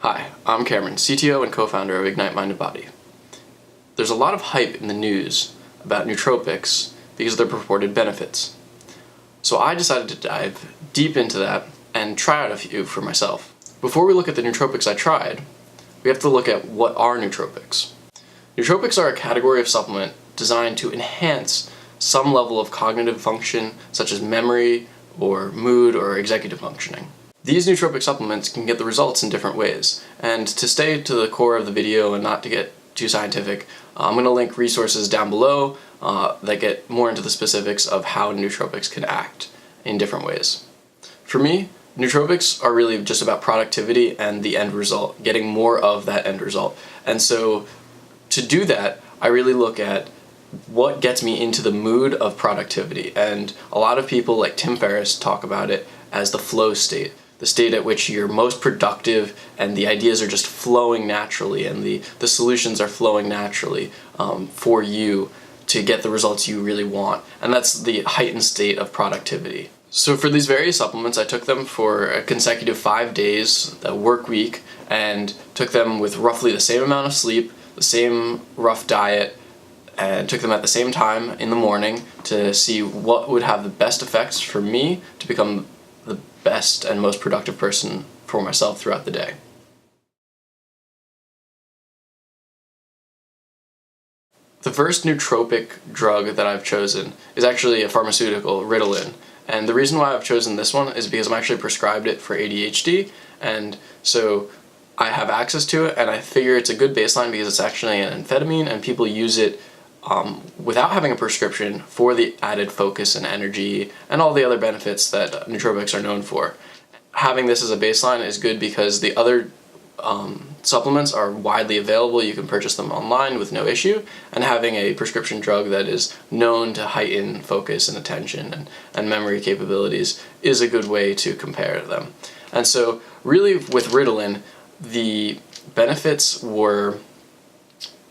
Hi, I'm Cameron, CTO and co-founder of Ignite Mind and Body. There's a lot of hype in the news about nootropics because of their purported benefits. So I decided to dive deep into that and try out a few for myself. Before we look at the nootropics I tried, we have to look at what are nootropics. Nootropics are a category of supplement designed to enhance some level of cognitive function, such as memory or mood or executive functioning. These nootropic supplements can get the results in different ways, and to stay to the core of the video and not to get too scientific, I'm going to link resources down below that get more into the specifics of how nootropics can act in different ways. For me, nootropics are really just about productivity and the end result, getting more of that end result. And so to do that, I really look at what gets me into the mood of productivity. And a lot of people like Tim Ferriss talk about it as the flow state. The state at which you're most productive and the ideas are just flowing naturally and the solutions are flowing naturally for you to get the results you really want. And that's the heightened state of productivity. So for these various supplements, I took them for a consecutive 5 days, a work week, and took them with roughly the same amount of sleep, the same rough diet, and took them at the same time in the morning to see what would have the best effects for me to become the best and most productive person for myself throughout the day. The first nootropic drug that I've chosen is actually a pharmaceutical, Ritalin. And the reason why I've chosen this one is because I'm actually prescribed it for ADHD, and so I have access to it, and I figure it's a good baseline because it's actually an amphetamine and people use it without having a prescription for the added focus and energy and all the other benefits that nootropics are known for. Having this as a baseline is good because the other supplements are widely available. You can purchase them online with no issue, and having a prescription drug that is known to heighten focus and attention and memory capabilities is a good way to compare them. And so really with Ritalin, the benefits were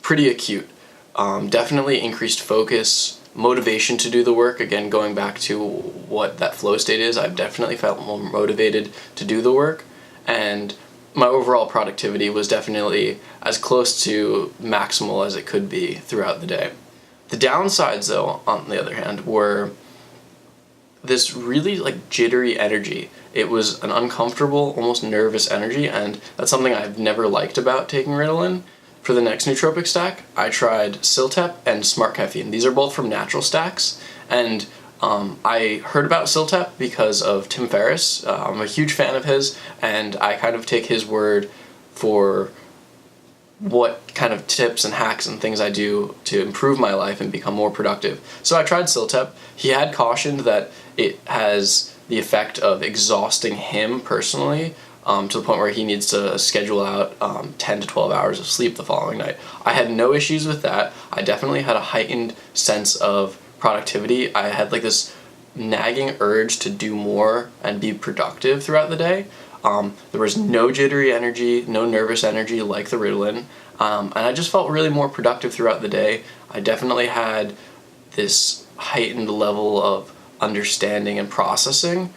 pretty acute. Definitely increased focus, motivation to do the work. Again, going back to what that flow state is, I've definitely felt more motivated to do the work, and my overall productivity was definitely as close to maximal as it could be throughout the day. The downsides, though, on the other hand, were this really jittery energy. It was an uncomfortable, almost nervous energy, and that's something I've never liked about taking Ritalin. For the next Nootropic Stack, I tried Ciltep and Smart Caffeine. These are both from natural stacks, and I heard about Ciltep because of Tim Ferriss. I'm a huge fan of his, and I kind of take his word for what kind of tips and hacks and things I do to improve my life and become more productive. So I tried Ciltep. He had cautioned that it has the effect of exhausting him personally, to the point where he needs to schedule out 10 to 12 hours of sleep the following night. I had no issues with that. I definitely had a heightened sense of productivity. I had this nagging urge to do more and be productive throughout the day. There was no jittery energy, no nervous energy like the Ritalin, and I just felt really more productive throughout the day. I definitely had this heightened level of understanding and processing.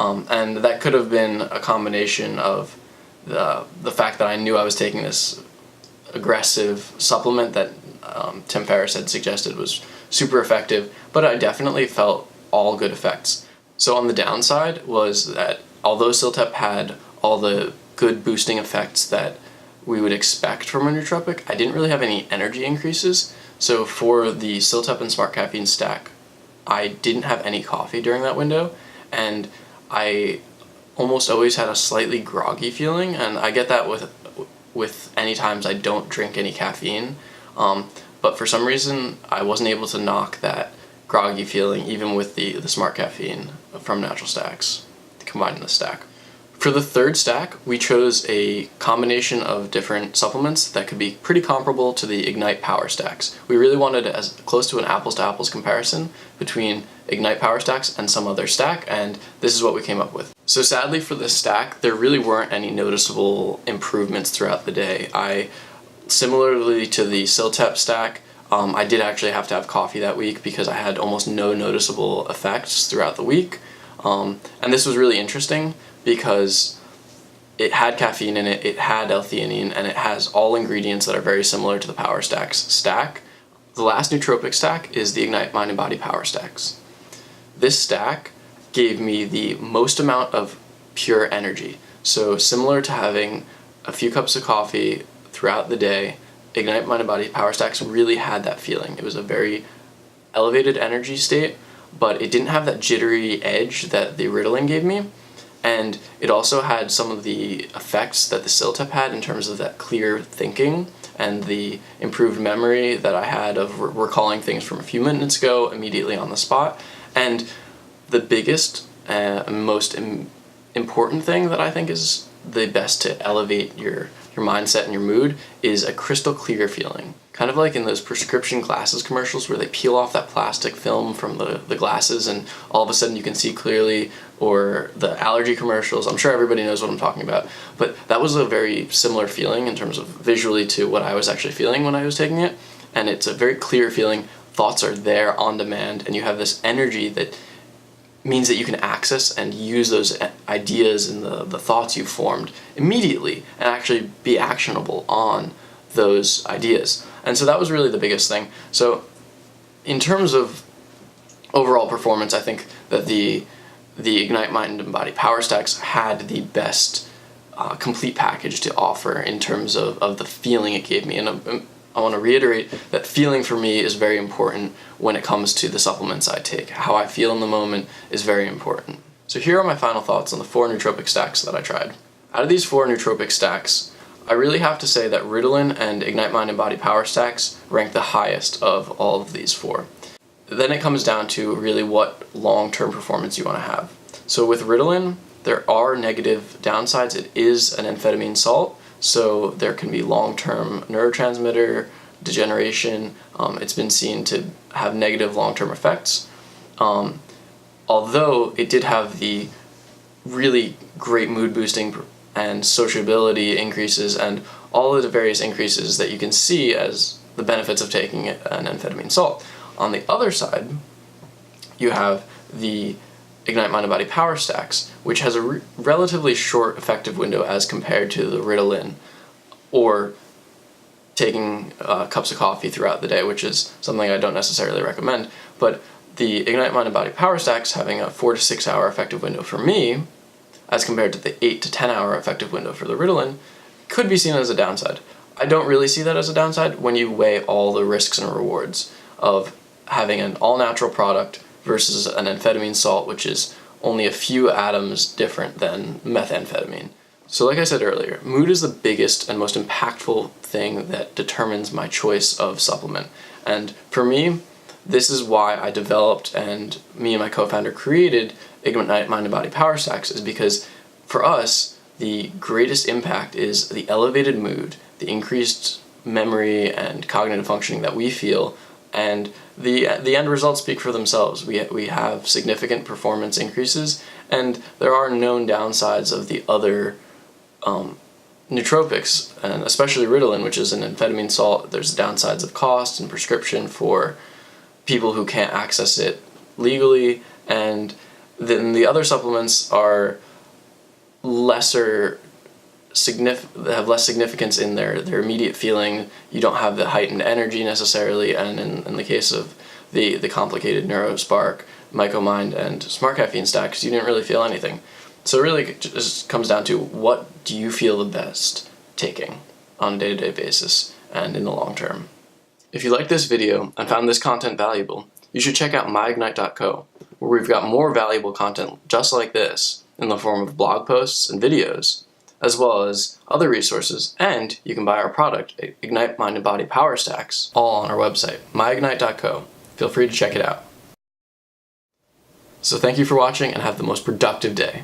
And that could have been a combination of the fact that I knew I was taking this aggressive supplement that Tim Ferriss had suggested was super effective, but I definitely felt all good effects. So on the downside was that although Ciltep had all the good boosting effects that we would expect from a nootropic, I didn't really have any energy increases. So for the Ciltep and Smart Caffeine stack, I didn't have any coffee during that window, and I almost always had a slightly groggy feeling, and I get that with any times I don't drink any caffeine, but for some reason I wasn't able to knock that groggy feeling even with the Smart Caffeine from natural stacks combined in the stack. For the third stack, we chose a combination of different supplements that could be pretty comparable to the Ignite Power Stacks. We really wanted as close to an apples-to-apples comparison between Ignite Power Stacks and some other stack, and this is what we came up with. So sadly for this stack, there really weren't any noticeable improvements throughout the day. Similarly to the Ciltep stack, I did actually have to have coffee that week because I had almost no noticeable effects throughout the week. And this was really interesting because it had caffeine in it, it had L-theanine, and it has all ingredients that are very similar to the Power Stacks stack. The last nootropic stack is the Ignite Mind and Body Power Stacks. This stack gave me the most amount of pure energy. So similar to having a few cups of coffee throughout the day, Ignite Mind and Body Power Stacks really had that feeling. It was a very elevated energy state, but it didn't have that jittery edge that the Ritalin gave me. And it also had some of the effects that the Ciltep had in terms of that clear thinking and the improved memory that I had of recalling things from a few minutes ago immediately on the spot. And the biggest and most important thing that I think is the best to elevate your mindset and your mood is a crystal clear feeling. Kind of like in those prescription glasses commercials where they peel off that plastic film from the glasses and all of a sudden you can see clearly, or the allergy commercials. I'm sure everybody knows what I'm talking about, but that was a very similar feeling in terms of visually to what I was actually feeling when I was taking it. And it's a very clear feeling. Thoughts are there on demand, and you have this energy that means that you can access and use those ideas and the thoughts you've formed immediately and actually be actionable on those ideas. And so that was really the biggest thing. So in terms of overall performance, I think that the Ignite Mind and Body Power Stacks had the best complete package to offer in terms of the feeling it gave me. And I want to reiterate that feeling for me is very important when it comes to the supplements I take. How I feel in the moment is very important. So here are my final thoughts on the 4 nootropic stacks that I tried. Out of these 4 nootropic stacks, I really have to say that Ritalin and Ignite Mind and Body Power Stacks rank the highest of all of these 4. Then it comes down to really what long-term performance you want to have. So with Ritalin, there are negative downsides. It is an amphetamine salt, so there can be long-term neurotransmitter degeneration. It's been seen to have negative long-term effects. Although it did have the really great mood boosting and sociability increases and all of the various increases that you can see as the benefits of taking an amphetamine salt. On the other side, you have the Ignite Mind and Body Power Stacks, which has a relatively short effective window as compared to the Ritalin, or taking cups of coffee throughout the day, which is something I don't necessarily recommend. But the Ignite Mind and Body Power Stacks having a 4 to 6 hour effective window for me, as compared to the 8 to 10 hour effective window for the Ritalin, could be seen as a downside. I don't really see that as a downside when you weigh all the risks and rewards of having an all-natural product versus an amphetamine salt, which is only a few atoms different than methamphetamine. So like I said earlier, mood is the biggest and most impactful thing that determines my choice of supplement. And for me, this is why I developed and me and my co-founder created Ignite Mind and Body Power Stacks, is because for us, the greatest impact is the elevated mood, the increased memory and cognitive functioning that we feel, and the end results speak for themselves. We have significant performance increases, and there are known downsides of the other nootropics, and especially Ritalin, which is an amphetamine salt. There's downsides of cost and prescription for people who can't access it legally, and then the other supplements are have less significance in their immediate feeling. You don't have the heightened energy necessarily, and in the case of the complicated NeuroSpark, MycoMind, and Smart Caffeine stacks, you didn't really feel anything. So really it just comes down to what do you feel the best taking on a day-to-day basis and in the long term. If you liked this video and found this content valuable, you should check out myignite.co, where we've got more valuable content just like this in the form of blog posts and videos, as well as other resources, and you can buy our product, Ignite Mind and Body Power Stacks, all on our website, myignite.co. Feel free to check it out. So thank you for watching and have the most productive day.